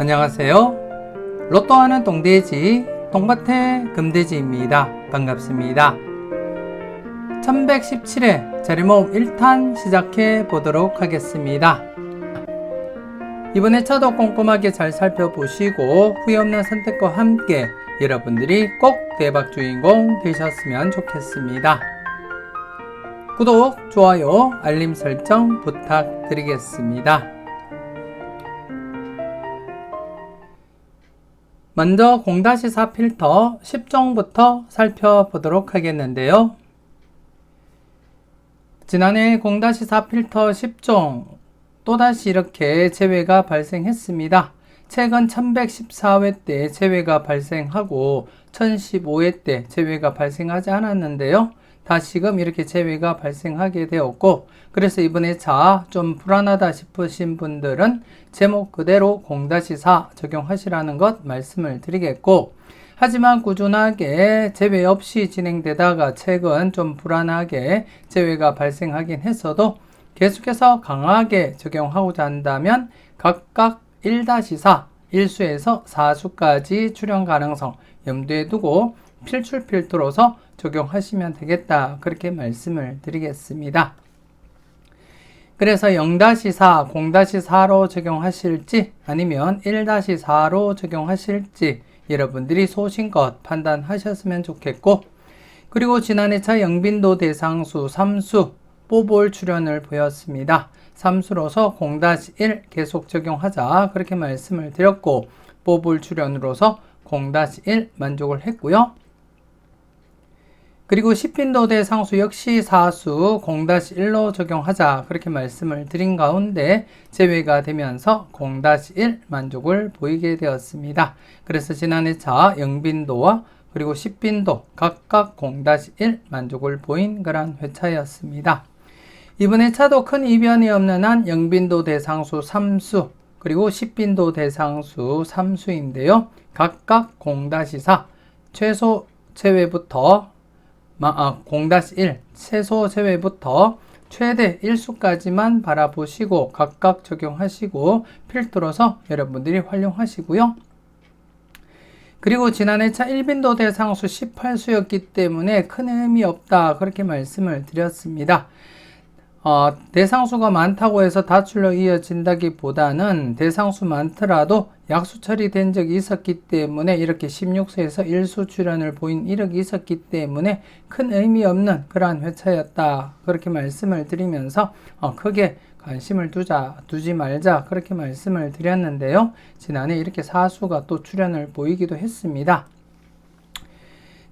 안녕하세요. 로또하는 똥돼지 똥밭의 금돼지입니다. 반갑습니다. 1117회 자리모음 1탄 시작해 보도록 하겠습니다. 이번에 차도 꼼꼼하게 잘 살펴보시고 후회 없는 선택과 함께 여러분들이 꼭 대박 주인공 되셨으면 좋겠습니다. 구독, 좋아요, 알림 설정 부탁드리겠습니다. 먼저 0-4 필터 10종부터 살펴보도록 하겠는데요. 지난해 0-4 필터 10종 또다시 이렇게 재회가 발생했습니다. 최근 1114회 때 재회가 발생하고 1015회 때 재회가 발생하지 않았는데요. 다시금 이렇게 재회가 발생하게 되었고, 그래서 이번에 좀 불안하다 싶으신 분들은 제목 그대로 0-4 적용하시라는 것 말씀을 드리겠고, 하지만 꾸준하게 재회 없이 진행되다가 최근 좀 불안하게 재회가 발생하긴 했어도 계속해서 강하게 적용하고자 한다면 각각 1-4, 1수에서 4수까지 출현 가능성 염두에 두고 필출 필터로서 적용하시면 되겠다, 그렇게 말씀을 드리겠습니다. 그래서 0-4, 0-4로 적용하실지 아니면 1-4로 적용하실지 여러분들이 소신껏 판단하셨으면 좋겠고, 그리고 지난해 차 영빈도 대상수 3수 뽀볼 출현을 보였습니다. 3수로서 0-1 계속 적용하자, 그렇게 말씀을 드렸고, 뽀볼 출현으로서 0-1 만족을 했고요. 그리고 10빈도 대상수 역시 4수 0-1로 적용하자, 그렇게 말씀을 드린 가운데 제외가 되면서 0-1 만족을 보이게 되었습니다. 그래서 지난해 차 0빈도와 그리고 10빈도 각각 0-1 만족을 보인 그런 회차였습니다. 이번에 차도 큰 이변이 없는 한 0빈도 대상수 3수 그리고 10빈도 대상수 3수인데요. 각각 0-4 최소 제외부터 0-1 최소 제외부터 최대 1수까지만 바라보시고 각각 적용하시고 필터로서 여러분들이 활용하시고요. 그리고 지난해 차 1빈도 대상수 18수였기 때문에 큰 의미 없다, 그렇게 말씀을 드렸습니다. 대상수가 많다고 해서 다출로 이어진다기보다는 대상수 많더라도 약수 처리된 적이 있었기 때문에 이렇게 16수에서 1수 출현을 보인 이력이 있었기 때문에 큰 의미 없는 그러한 회차였다, 그렇게 말씀을 드리면서 크게 관심을 두지 말자, 그렇게 말씀을 드렸는데요. 지난해 이렇게 4수가 또 출현을 보이기도 했습니다.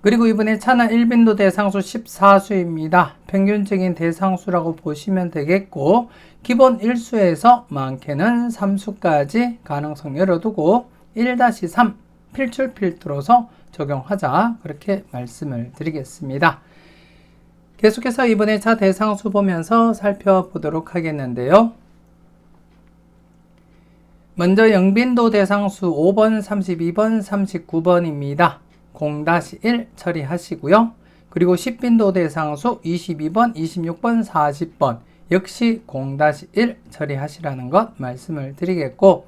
그리고 이번에 차나 1빈도 대상수 14수입니다. 평균적인 대상수라고 보시면 되겠고, 기본 1수에서 많게는 3수까지 가능성 열어두고 1-3 필출 필터로서 적용하자, 그렇게 말씀을 드리겠습니다. 계속해서 이번에 차 대상수 보면서 살펴보도록 하겠는데요. 먼저 영빈도 대상수 5번, 32번, 39번입니다. 0-1 처리하시고요. 그리고 10빈도 대상수 22번, 26번, 40번 역시 0-1 처리하시라는 것 말씀을 드리겠고,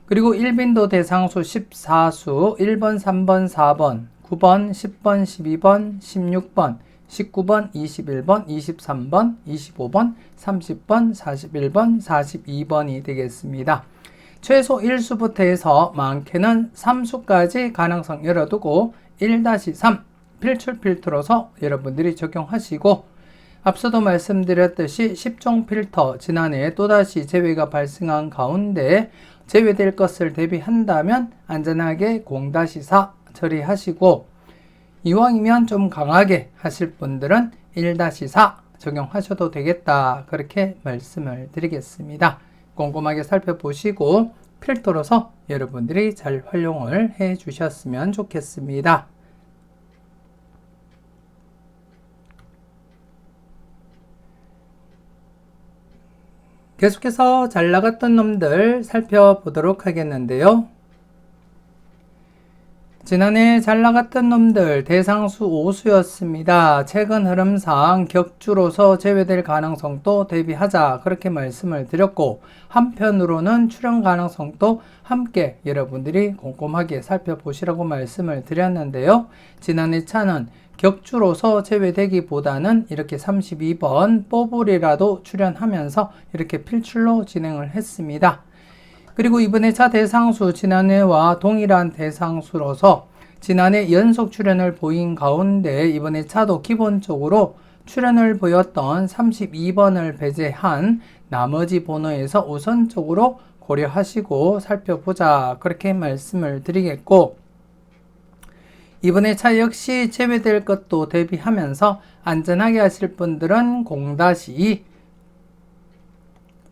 그리고 1빈도 대상수 14수 1번, 3번, 4번, 9번, 10번, 12번, 16번, 19번, 21번, 23번, 25번, 30번, 41번, 42번이 되겠습니다. 최소 1수부터 해서 많게는 3수까지 가능성 열어두고 1-3 필출 필터로서 여러분들이 적용하시고, 앞서도 말씀드렸듯이 10종 필터 지난해 또다시 재회가 발생한 가운데 제외될 것을 대비한다면 안전하게 0-4 처리하시고, 이왕이면 좀 강하게 하실 분들은 1-4 적용하셔도 되겠다, 그렇게 말씀을 드리겠습니다. 꼼꼼하게 살펴보시고 필터로서 여러분들이 잘 활용을 해 주셨으면 좋겠습니다. 계속해서 잘 나갔던 놈들 살펴보도록 하겠는데요. 지난해 잘 나갔던 놈들 대상수 5수였습니다. 최근 흐름상 격주로서 제외될 가능성도 대비하자 그렇게 말씀을 드렸고, 한편으로는 출현 가능성도 함께 여러분들이 꼼꼼하게 살펴보시라고 말씀을 드렸는데요. 지난해 차는 격주로서 제외되기보다는 이렇게 32번 뽀블이라도 출현하면서 이렇게 필출로 진행을 했습니다. 그리고 이번에 차 대상수 지난해와 동일한 대상수로서 지난해 연속 출현을 보인 가운데 이번에 차도 기본적으로 출현을 보였던 32번을 배제한 나머지 번호에서 우선적으로 고려하시고 살펴보자 그렇게 말씀을 드리겠고, 이번에 차 역시 제외될 것도 대비하면서 안전하게 하실 분들은 0-2,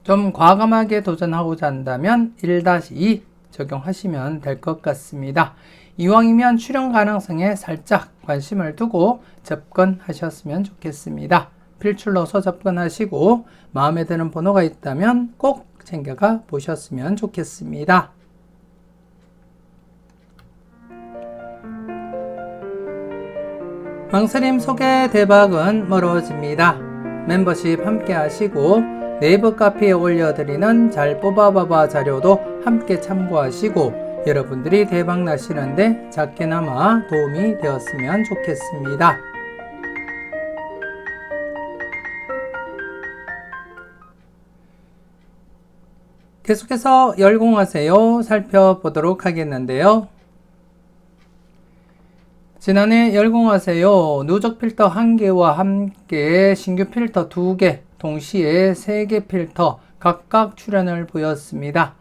좀 과감하게 도전하고자 한다면 1-2 적용하시면 될 것 같습니다. 이왕이면 출현 가능성에 살짝 관심을 두고 접근하셨으면 좋겠습니다. 필출로서 접근하시고 마음에 드는 번호가 있다면 꼭 챙겨가 보셨으면 좋겠습니다. 망설임 속에 대박은 멀어집니다. 멤버십 함께 하시고 네이버 카페에 올려드리는 잘 뽑아봐봐 자료도 함께 참고하시고 여러분들이 대박 나시는데 작게나마 도움이 되었으면 좋겠습니다. 계속해서 열공하세요 살펴보도록 하겠는데요. 지난해 열공하세요 누적 필터 1개와 함께 신규 필터 2개, 동시에 3개 필터 각각 출현을 보였습니다.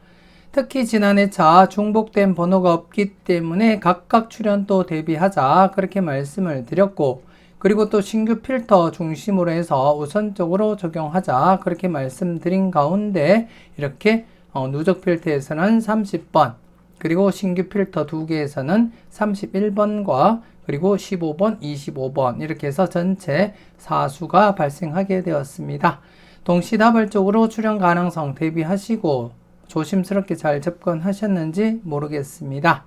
특히 지난해 차 중복된 번호가 없기 때문에 각각 출현도 대비하자 그렇게 말씀을 드렸고, 그리고 또 신규 필터 중심으로 해서 우선적으로 적용하자 그렇게 말씀드린 가운데 이렇게 누적 필터에서는 30번, 그리고 신규 필터 2개에서는 31번과 그리고 15번, 25번 이렇게 해서 전체 4수가 발생하게 되었습니다. 동시다발적으로 출현 가능성 대비하시고 조심스럽게 잘 접근하셨는지 모르겠습니다.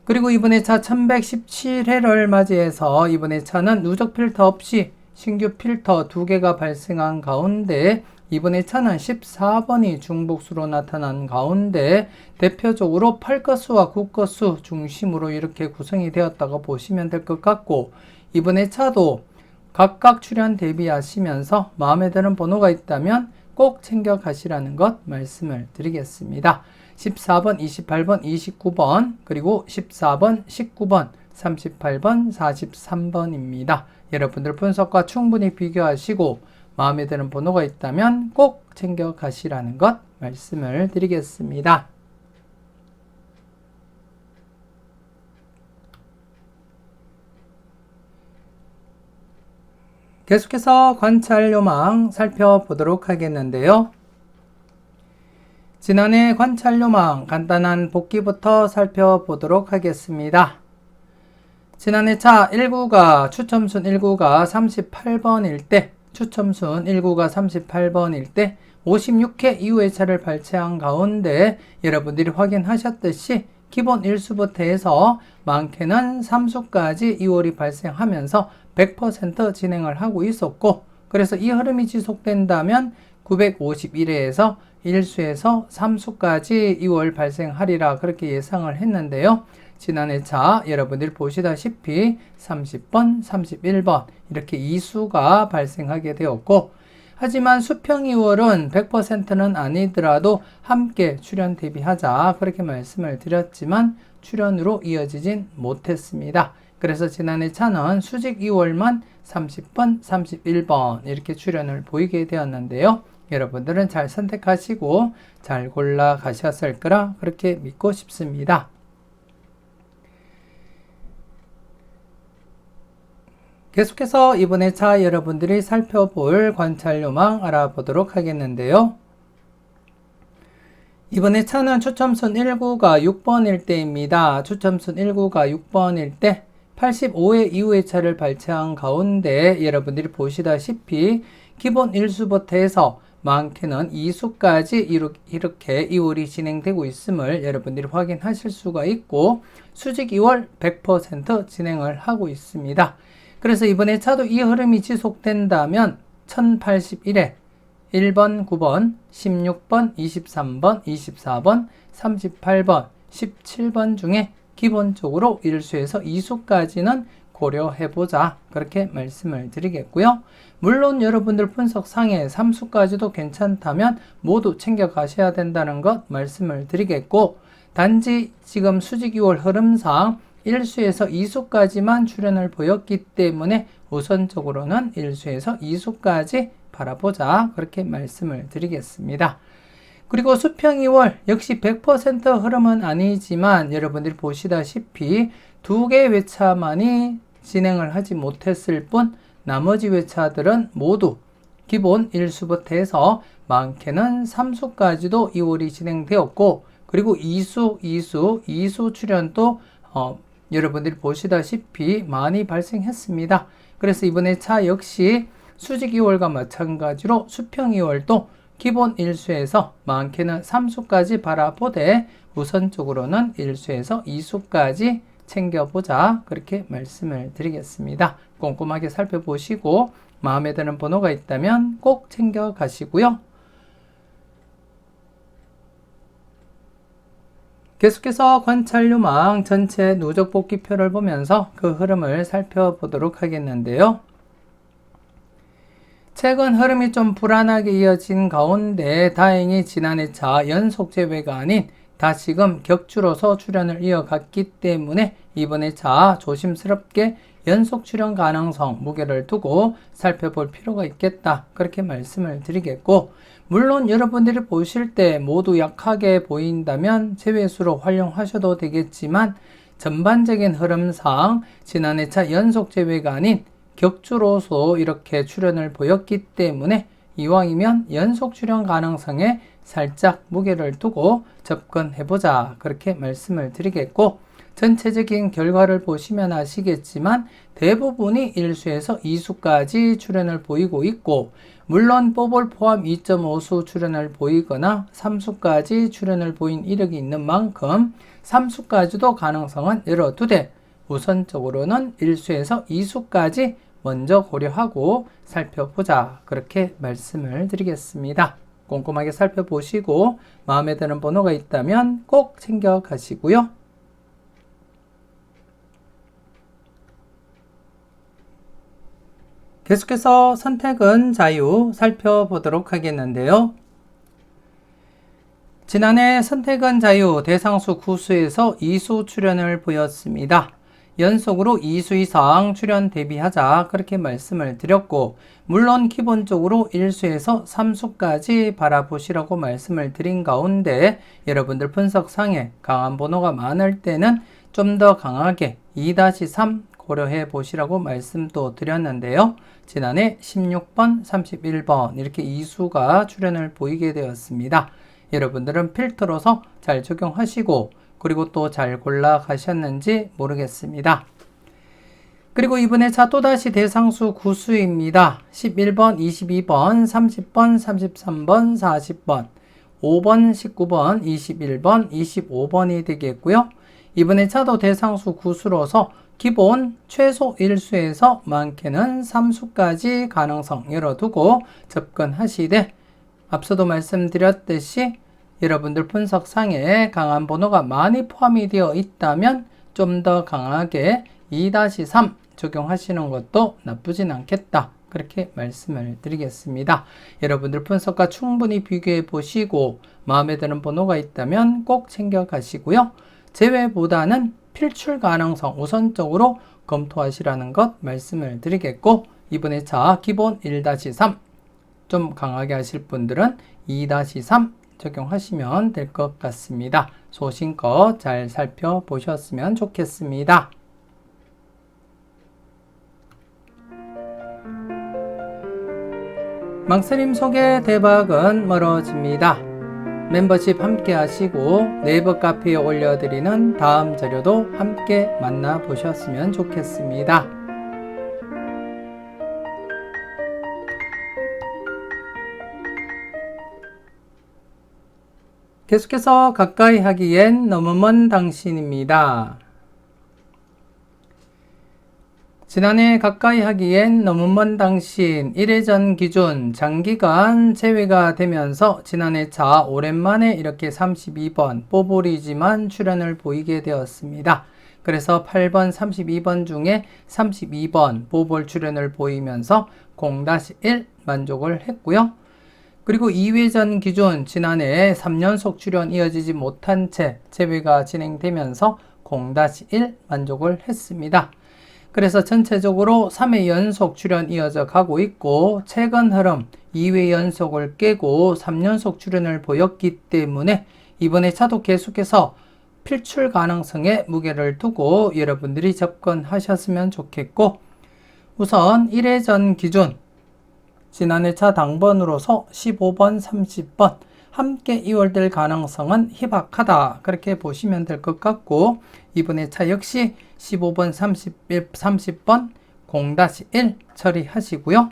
그리고 이번에 차 1117회를 맞이해서 이번에 차는 누적 필터 없이 신규 필터 2개가 발생한 가운데 이번에 차는 14번이 중복수로 나타난 가운데 대표적으로 8것수와 9것수 중심으로 이렇게 구성이 되었다고 보시면 될 것 같고, 이번에 차도 각각 출현 대비하시면서 마음에 드는 번호가 있다면 꼭 챙겨 가시라는 것 말씀을 드리겠습니다. 14번, 28번, 29번, 그리고 14번, 19번, 38번, 43번입니다. 여러분들 분석과 충분히 비교하시고 마음에 드는 번호가 있다면 꼭 챙겨 가시라는 것 말씀을 드리겠습니다. 계속해서 관찰 요망 살펴보도록 하겠는데요. 지난해 관찰 요망 간단한 복기부터 살펴보도록 하겠습니다. 지난해 차 1구가 추첨순 1구가 38번일 때, 추첨순 1구가 38번일 때 56회 이후의 차를 발췌한 가운데 여러분들이 확인하셨듯이 기본 1수부터 해서 많게는 3수까지 2월이 발생하면서 100% 진행을 하고 있었고, 그래서 이 흐름이 지속된다면 951회에서 1수에서 3수까지 2월 발생하리라 그렇게 예상을 했는데요. 지난해 차 여러분들이 보시다시피 30번, 31번 이렇게 2수가 발생하게 되었고, 하지만 수평 2월은 100%는 아니더라도 함께 출현 대비하자 그렇게 말씀을 드렸지만 출현으로 이어지진 못했습니다. 그래서 지난해 차는 수직 2월만 30번, 31번 이렇게 출현을 보이게 되었는데요. 여러분들은 잘 선택하시고 잘 골라 가셨을 거라 그렇게 믿고 싶습니다. 계속해서 이번에 차 여러분들이 살펴볼 관찰 요망 알아보도록 하겠는데요. 이번에 차는 추첨순 1구가 6번일 때입니다. 추첨순 1구가 6번일 때 85회 이후의 차를 발췌한 가운데 여러분들이 보시다시피 기본 1수부터 해서 많게는 이수까지 이렇게 이월이 진행되고 있음을 여러분들이 확인하실 수가 있고, 수직 2월 100% 진행을 하고 있습니다. 그래서 이번에 차도 이 흐름이 지속된다면 1081에 1번, 9번, 16번, 23번, 24번, 38번, 17번 중에 기본적으로 1수에서 2수까지는 고려해보자, 그렇게 말씀을 드리겠고요. 물론 여러분들 분석상에 3수까지도 괜찮다면 모두 챙겨가셔야 된다는 것 말씀을 드리겠고, 단지 지금 수직 2월 흐름상 1수에서 2수까지만 출현을 보였기 때문에 우선적으로는 1수에서 2수까지 바라보자, 그렇게 말씀을 드리겠습니다. 그리고 수평 2월 역시 100% 흐름은 아니지만 여러분들이 보시다시피 두 개의 회차만이 진행을 하지 못했을 뿐 나머지 회차들은 모두 기본 1수부터 해서 많게는 3수까지도 2월이 진행되었고, 그리고 2수 출현도 여러분들이 보시다시피 많이 발생했습니다. 그래서 이번에 차 역시 수직 2월과 마찬가지로 수평 2월도 기본 1수에서 많게는 3수까지 바라보되 우선적으로는 1수에서 2수까지 챙겨보자, 그렇게 말씀을 드리겠습니다. 꼼꼼하게 살펴보시고 마음에 드는 번호가 있다면 꼭 챙겨가시고요. 계속해서 관찰요망 전체 누적 복귀표를 보면서 그 흐름을 살펴보도록 하겠는데요. 최근 흐름이 좀 불안하게 이어진 가운데 다행히 지난해 차 연속 제외가 아닌 다시금 격주로서 출현을 이어갔기 때문에 이번에 차 조심스럽게 연속 출현 가능성 무게를 두고 살펴볼 필요가 있겠다, 그렇게 말씀을 드리겠고, 물론 여러분들이 보실 때 모두 약하게 보인다면 제외수로 활용하셔도 되겠지만 전반적인 흐름상 지난해 차 연속 제외가 아닌 격주로서 이렇게 출현을 보였기 때문에 이왕이면 연속 출현 가능성에 살짝 무게를 두고 접근해보자, 그렇게 말씀을 드리겠고, 전체적인 결과를 보시면 아시겠지만 대부분이 1수에서 2수까지 출현을 보이고 있고, 물론 뽀볼 포함 2.5수 출현을 보이거나 3수까지 출현을 보인 이력이 있는 만큼 3수까지도 가능성은 열어두되 우선적으로는 1수에서 2수까지 먼저 고려하고 살펴보자, 그렇게 말씀을 드리겠습니다. 꼼꼼하게 살펴보시고 마음에 드는 번호가 있다면 꼭 챙겨가시고요. 계속해서 선택은 자유 살펴보도록 하겠는데요. 지난해 선택은 자유 대상수 9수에서 2수 출현을 보였습니다. 연속으로 2수 이상 출현 대비하자, 그렇게 말씀을 드렸고, 물론 기본적으로 1수에서 3수까지 바라보시라고 말씀을 드린 가운데 여러분들 분석상에 강한 번호가 많을 때는 좀 더 강하게 2-3 고려해 보시라고 말씀도 드렸는데요. 지난해 16번, 31번 이렇게 2수가 출현을 보이게 되었습니다. 여러분들은 필터로서 잘 적용하시고 그리고 또 잘 골라 가셨는지 모르겠습니다. 그리고 이번에 차 또다시 대상수 9수입니다. 11번, 22번, 30번, 33번, 40번, 5번, 19번, 21번, 25번이 되겠고요. 이번에 차도 대상수 9수로서 기본 최소 1수에서 많게는 3수까지 가능성 열어두고 접근하시되, 앞서도 말씀드렸듯이 여러분들 분석상에 강한 번호가 많이 포함이 되어 있다면 좀 더 강하게 2-3 적용하시는 것도 나쁘진 않겠다, 그렇게 말씀을 드리겠습니다. 여러분들 분석과 충분히 비교해 보시고 마음에 드는 번호가 있다면 꼭 챙겨 가시고요. 제외보다는 필출 가능성 우선적으로 검토하시라는 것 말씀을 드리겠고, 이번에 차 기본 1-3 좀 강하게 하실 분들은 2-3 적용하시면 될 것 같습니다. 소신껏 잘 살펴보셨으면 좋겠습니다. 망설임 속에 대박은 멀어집니다. 멤버십 함께 하시고 네이버 카페에 올려드리는 다음 자료도 함께 만나보셨으면 좋겠습니다. 계속해서 가까이 하기엔 너무 먼 당신입니다. 지난해 가까이 하기엔 너무 먼 당신 1회전 기준 장기간 제외가 되면서 지난해 차 오랜만에 이렇게 32번 뽀뽀리지만 출연을 보이게 되었습니다. 그래서 8번 32번 중에 32번 뽀볼 출연을 보이면서 0-1 만족을 했고요. 그리고 2회전 기준 지난해 3연속 출연 이어지지 못한 채 제외가 진행되면서 0-1 만족을 했습니다. 그래서 전체적으로 3회 연속 출연 이어져 가고 있고 최근 흐름 2회 연속을 깨고 3연속 출연을 보였기 때문에 이번에 차도 계속해서 필출 가능성에 무게를 두고 여러분들이 접근하셨으면 좋겠고, 우선 1회전 기준 지난해 차 당번으로서 15번, 30번 함께 이월될 가능성은 희박하다, 그렇게 보시면 될 것 같고, 이번에 차 역시 15번, 30번 0-1 처리하시고요.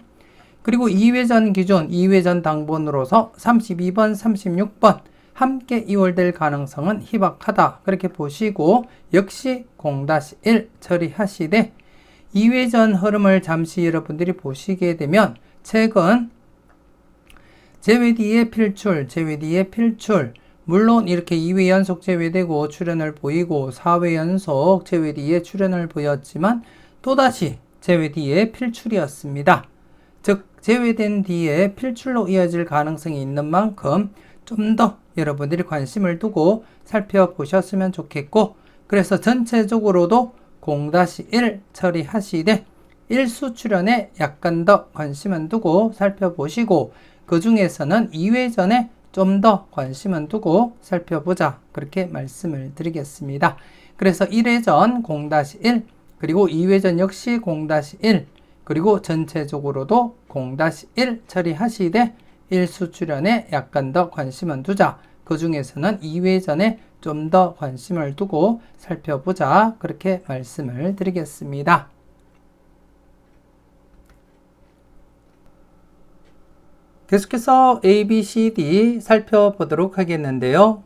그리고 2회전 기준 2회전 당번으로서 32번, 36번 함께 이월될 가능성은 희박하다, 그렇게 보시고 역시 0-1 처리하시되, 2회전 흐름을 잠시 여러분들이 보시게 되면 최근 제외 뒤에 필출, 물론 이렇게 2회 연속 제외되고 출연을 보이고 4회 연속 제외 뒤에 출연을 보였지만 또다시 제외 뒤에 필출이었습니다. 즉 제외된 뒤에 필출로 이어질 가능성이 있는 만큼 좀 더 여러분들이 관심을 두고 살펴보셨으면 좋겠고, 그래서 전체적으로도 0-1 처리하시되 1수 출연에 약간 더 관심은 두고 살펴보시고, 그 중에서는 2회전에 좀 더 관심은 두고 살펴보자, 그렇게 말씀을 드리겠습니다. 그래서 1회전 0-1, 그리고 2회전 역시 0-1, 그리고 전체적으로도 0-1 처리하시되 1수 출연에 약간 더 관심은 두자, 그 중에서는 2회전에 좀 더 관심을 두고 살펴보자, 그렇게 말씀을 드리겠습니다. 계속해서 A, B, C, D 살펴보도록 하겠는데요.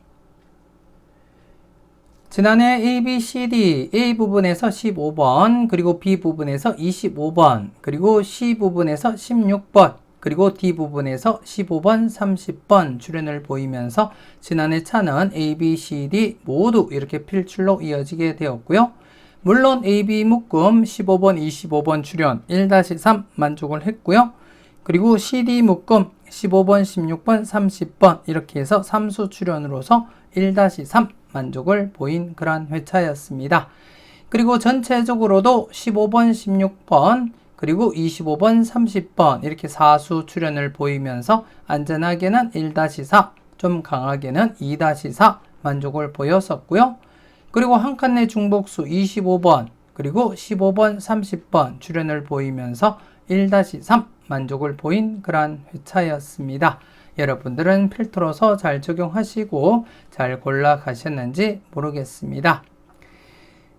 지난해 A, B, C, D, A 부분에서 15번, 그리고 B 부분에서 25번, 그리고 C 부분에서 16번, 그리고 D 부분에서 15번, 30번 출연을 보이면서 지난해 차는 A, B, C, D 모두 이렇게 필출로 이어지게 되었고요. 물론 A, B 묶음 15번, 25번 출연 1-3 만족을 했고요. 그리고 CD 묶음 15번, 16번, 30번 이렇게 해서 3수 출연으로서 1-3 만족을 보인 그러한 회차였습니다. 그리고 전체적으로도 15번, 16번, 그리고 25번, 30번 이렇게 4수 출연을 보이면서 안전하게는 1-4, 좀 강하게는 2-4 만족을 보였었고요. 그리고 한 칸 내 중복수 25번, 그리고 15번, 30번 출연을 보이면서 1-3 만족을 보인 그러한 회차였습니다. 여러분들은 필터로서 잘 적용하시고 잘 골라 가셨는지 모르겠습니다.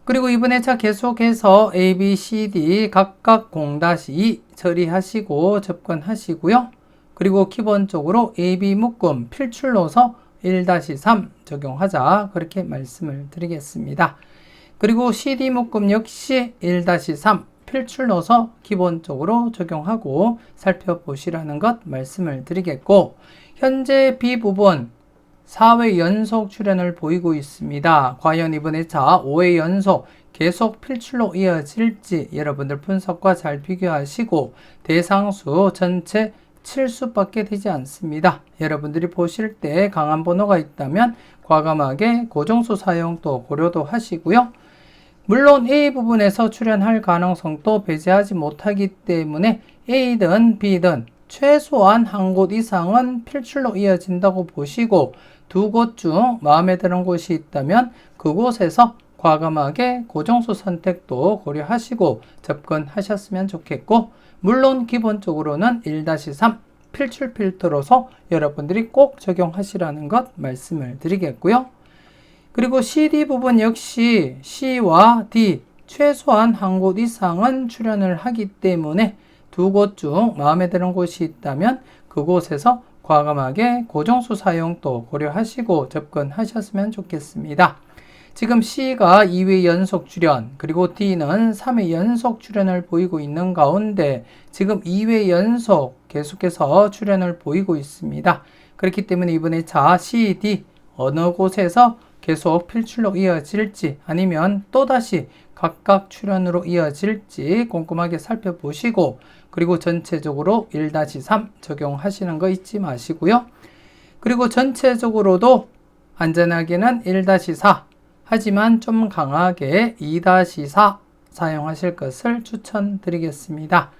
그리고 이번에 차 계속해서 A, B, C, D 각각 0-2 처리하시고 접근하시고요. 그리고 기본적으로 A, B 묶음 필출로서 1-3 적용하자, 그렇게 말씀을 드리겠습니다. 그리고 CD 묶음 역시 1-3 필출로서 기본적으로 적용하고 살펴보시라는 것 말씀을 드리겠고, 현재 B 부분 4회 연속 출연을 보이고 있습니다. 과연 이번에 차 5회 연속 계속 필출로 이어질지 여러분들 분석과 잘 비교하시고, 대상수 전체 7수밖에 되지 않습니다. 여러분들이 보실 때 강한 번호가 있다면 과감하게 고정수 사용도 고려도 하시고요. 물론 A 부분에서 출연할 가능성도 배제하지 못하기 때문에 A든 B든 최소한 한 곳 이상은 필출로 이어진다고 보시고, 두 곳 중 마음에 드는 곳이 있다면 그곳에서 과감하게 고정수 선택도 고려하시고 접근하셨으면 좋겠고, 물론 기본적으로는 1-3 필출 필터로서 여러분들이 꼭 적용하시라는 것 말씀을 드리겠고요. 그리고 CD 부분 역시 C와 D 최소한 한 곳 이상은 출연을 하기 때문에 두 곳 중 마음에 드는 곳이 있다면 그곳에서 과감하게 고정수 사용도 고려하시고 접근하셨으면 좋겠습니다. 지금 C가 2회 연속 출현, 그리고 D는 3회 연속 출현을 보이고 있는 가운데 지금 2회 연속 계속해서 출현을 보이고 있습니다. 그렇기 때문에 이번에 자 C, D 어느 곳에서 계속 필출로 이어질지 아니면 또다시 각각 출현으로 이어질지 꼼꼼하게 살펴보시고, 그리고 전체적으로 1-3 적용하시는 거 잊지 마시고요. 그리고 전체적으로도 안전하게는 1-4 하지만 좀 강하게 2-4 사용하실 것을 추천드리겠습니다.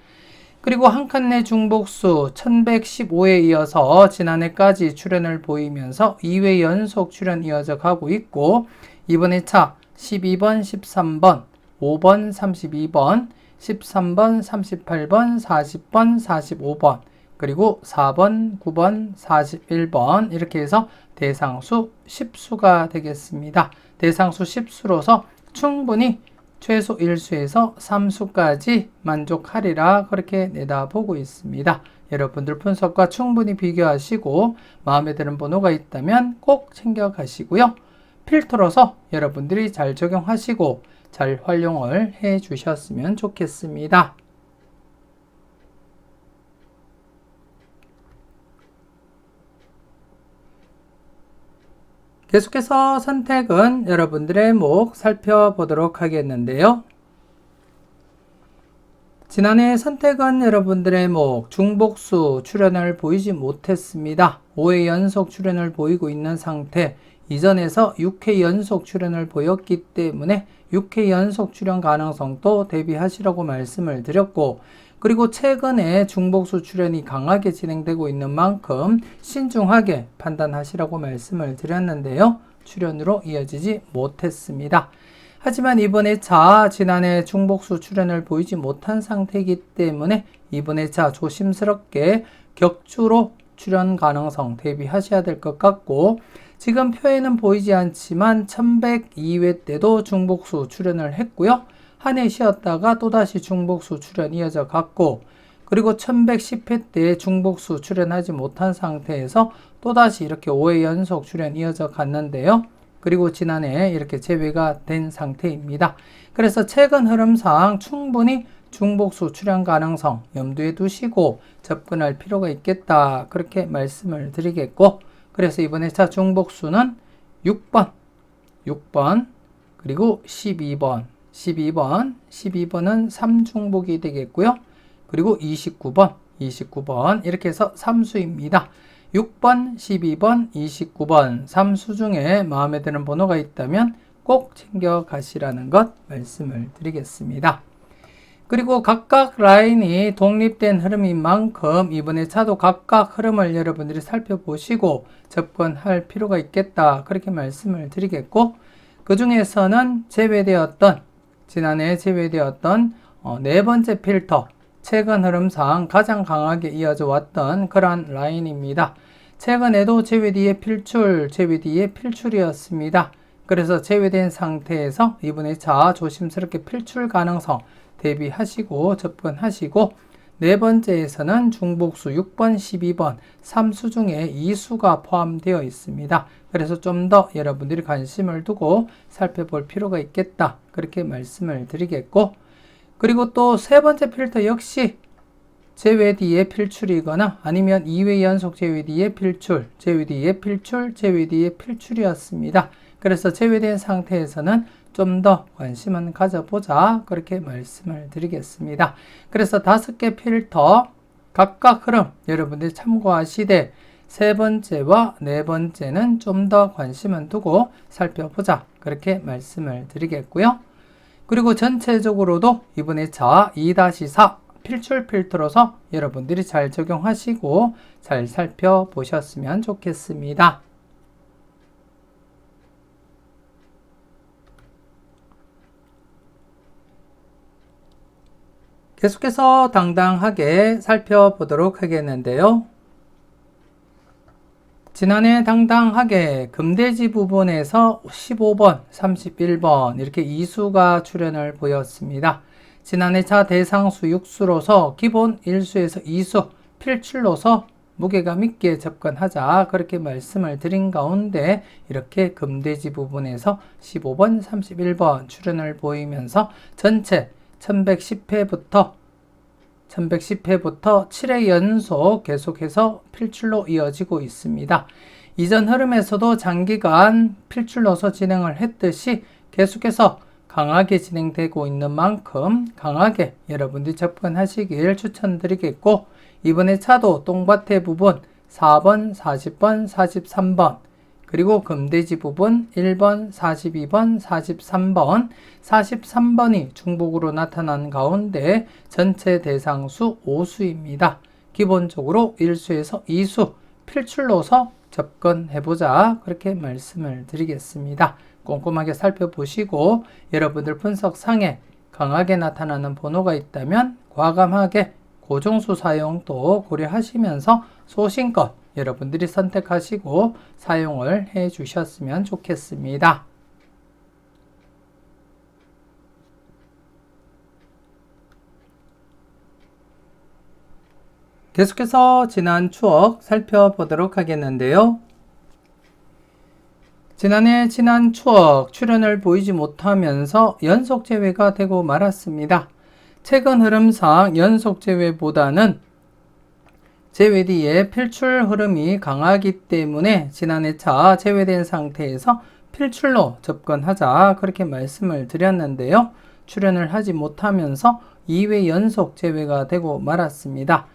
그리고 한 칸 내 중복수 1115에 이어서 지난해까지 출현을 보이면서 2회 연속 출현 이어져 가고 있고, 이번에 차 12번, 13번, 5번, 32번, 13번, 38번, 40번, 45번, 그리고 4번, 9번, 41번 이렇게 해서 대상수 10수가 되겠습니다. 대상수 10수로서 충분히 최소 1수에서 3수까지 만족하리라 그렇게 내다보고 있습니다. 여러분들 분석과 충분히 비교하시고 마음에 드는 번호가 있다면 꼭 챙겨가시고요. 필터로서 여러분들이 잘 적용하시고 잘 활용을 해 주셨으면 좋겠습니다. 계속해서 선택은 여러분들의 목 살펴보도록 하겠는데요. 지난해 선택은 여러분들의 목 중복수 출현을 보이지 못했습니다. 5회 연속 출현을 보이고 있는 상태, 이전에서 6회 연속 출현을 보였기 때문에 6회 연속 출현 가능성도 대비하시라고 말씀을 드렸고, 그리고 최근에 중복수 출현이 강하게 진행되고 있는 만큼 신중하게 판단하시라고 말씀을 드렸는데요. 출현으로 이어지지 못했습니다. 하지만 이번에 자 지난해 중복수 출현을 보이지 못한 상태이기 때문에 이번에 자 조심스럽게 격주로 출현 가능성 대비하셔야 될 것 같고, 지금 표에는 보이지 않지만 1102회 때도 중복수 출현을 했고요. 한 해 쉬었다가 또다시 중복수 출현 이어져 갔고, 그리고 1110회 때 중복수 출현하지 못한 상태에서 또다시 이렇게 5회 연속 출현 이어져 갔는데요. 그리고 지난해 이렇게 제외가 된 상태입니다. 그래서 최근 흐름상 충분히 중복수 출현 가능성 염두에 두시고 접근할 필요가 있겠다 그렇게 말씀을 드리겠고, 그래서 이번에 자 중복수는 6번 그리고 12번 12번은 3중복이 되겠고요. 그리고 29번 이렇게 해서 3수입니다. 6번, 12번, 29번 3수 중에 마음에 드는 번호가 있다면 꼭 챙겨 가시라는 것 말씀을 드리겠습니다. 그리고 각각 라인이 독립된 흐름인 만큼 이번에 차도 각각 흐름을 여러분들이 살펴보시고 접근할 필요가 있겠다 그렇게 말씀을 드리겠고, 그 중에서는 지난해 제외되었던 네 번째 필터, 최근 흐름상 가장 강하게 이어져 왔던 그러한 라인입니다. 최근에도 제외 뒤에 필출이었습니다. 그래서 제외된 상태에서 이번에 자 조심스럽게 필출 가능성 대비하시고 접근하시고, 네 번째에서는 중복수 6번, 12번 3수 중에 2수가 포함되어 있습니다. 그래서 좀 더 여러분들이 관심을 두고 살펴볼 필요가 있겠다 그렇게 말씀을 드리겠고, 그리고 또 세 번째 필터 역시 제외 뒤에 필출이거나 아니면 2회 연속 제외 뒤에 필출, 제외 뒤에 필출이었습니다. 그래서 제외된 상태에서는 좀 더 관심은 가져보자 그렇게 말씀을 드리겠습니다. 그래서 5개 필터 각각 흐름 여러분들이 참고하시되 세 번째와 네 번째는 좀 더 관심은 두고 살펴보자 그렇게 말씀을 드리겠고요. 그리고 전체적으로도 이번에 자 2-4 필출 필터로서 여러분들이 잘 적용하시고 잘 살펴보셨으면 좋겠습니다. 계속해서 당당하게 살펴보도록 하겠는데요. 지난해 당당하게 금돼지 부분에서 15번, 31번 이렇게 2수가 출현을 보였습니다. 지난해 차 대상수 6수로서 기본 1수에서 2수 필출로서 무게감 있게 접근하자 그렇게 말씀을 드린 가운데 이렇게 금돼지 부분에서 15번, 31번 출현을 보이면서 전체 1110회부터 7회 연속 계속해서 필출로 이어지고 있습니다. 이전 흐름에서도 장기간 필출로서 진행을 했듯이 계속해서 강하게 진행되고 있는 만큼 강하게 여러분들이 접근하시길 추천드리겠고, 이번에 차도 똥밭의 부분 4번, 40번, 43번, 그리고 금돼지 부분 1번, 42번, 43번, 43번이 중복으로 나타난 가운데 전체 대상수 5수입니다. 기본적으로 1수에서 2수 필출로서 접근해보자 그렇게 말씀을 드리겠습니다. 꼼꼼하게 살펴보시고 여러분들 분석상에 강하게 나타나는 번호가 있다면 과감하게 고정수 사용도 고려하시면서 소신껏 여러분들이 선택하시고 사용을 해 주셨으면 좋겠습니다. 계속해서 지난 추억 살펴보도록 하겠는데요. 지난해 지난 추억 출현을 보이지 못하면서 연속 제외가 되고 말았습니다. 최근 흐름상 연속 제외보다는 제외 뒤에 필출 흐름이 강하기 때문에 지난해 차 제외된 상태에서 필출로 접근하자 그렇게 말씀을 드렸는데요. 출현을 하지 못하면서 2회 연속 제외가 되고 말았습니다.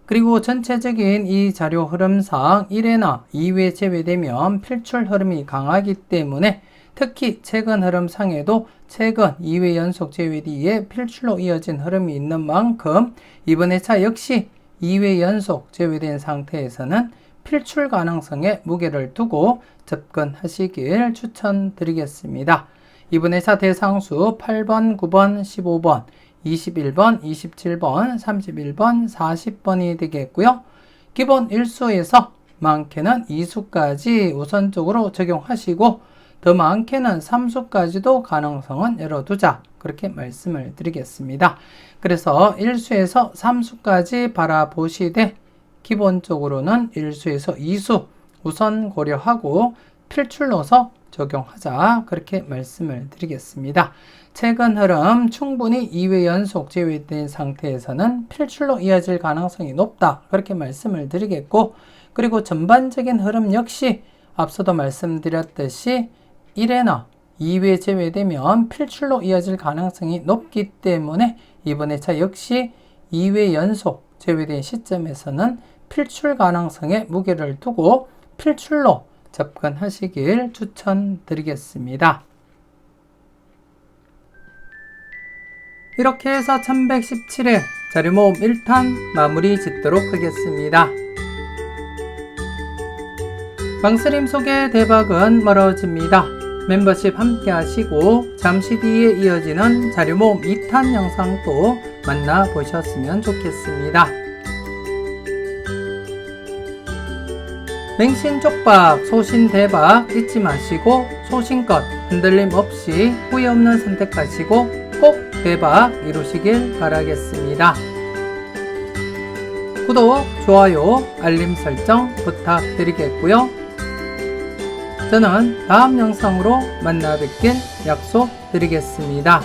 그리고 전체적인 이 자료 흐름상 1회나 2회 제외되면 필출 흐름이 강하기 때문에 특히 최근 흐름상에도 최근 2회 연속 제외 뒤에 필출로 이어진 흐름이 있는 만큼 이번에 차 역시 2회 연속 제외된 상태에서는 필출 가능성에 무게를 두고 접근하시길 추천드리겠습니다. 이번에 차 대상수 8번, 9번, 15번, 21번, 27번, 31번, 40번이 되겠고요. 기본 1수에서 많게는 2수까지 우선적으로 적용하시고 더 많게는 3수까지도 가능성은 열어두자 그렇게 말씀을 드리겠습니다. 그래서 1수에서 3수까지 바라보시되 기본적으로는 1수에서 2수 우선 고려하고 필출로서 적용하자 그렇게 말씀을 드리겠습니다. 최근 흐름 충분히 2회 연속 제외된 상태에서는 필출로 이어질 가능성이 높다 그렇게 말씀을 드리겠고, 그리고 전반적인 흐름 역시 앞서도 말씀드렸듯이 1회나 2회 제외되면 필출로 이어질 가능성이 높기 때문에 이번에 차 역시 2회 연속 제외된 시점에서는 필출 가능성에 무게를 두고 필출로 접근하시길 추천드리겠습니다. 이렇게 해서 1117회 자료모음 1탄 마무리 짓도록 하겠습니다. 방스림 속의 대박은 멀어집니다. 멤버십 함께 하시고 잠시 뒤에 이어지는 자료모음 2탄 영상도 만나보셨으면 좋겠습니다. 맹신 쪽박, 소신 대박 잊지 마시고 소신껏 흔들림 없이 후회 없는 선택하시고 꼭 대박 이루시길 바라겠습니다. 구독, 좋아요, 알림 설정 부탁드리겠고요. 저는 다음 영상으로 만나 뵙길 약속드리겠습니다.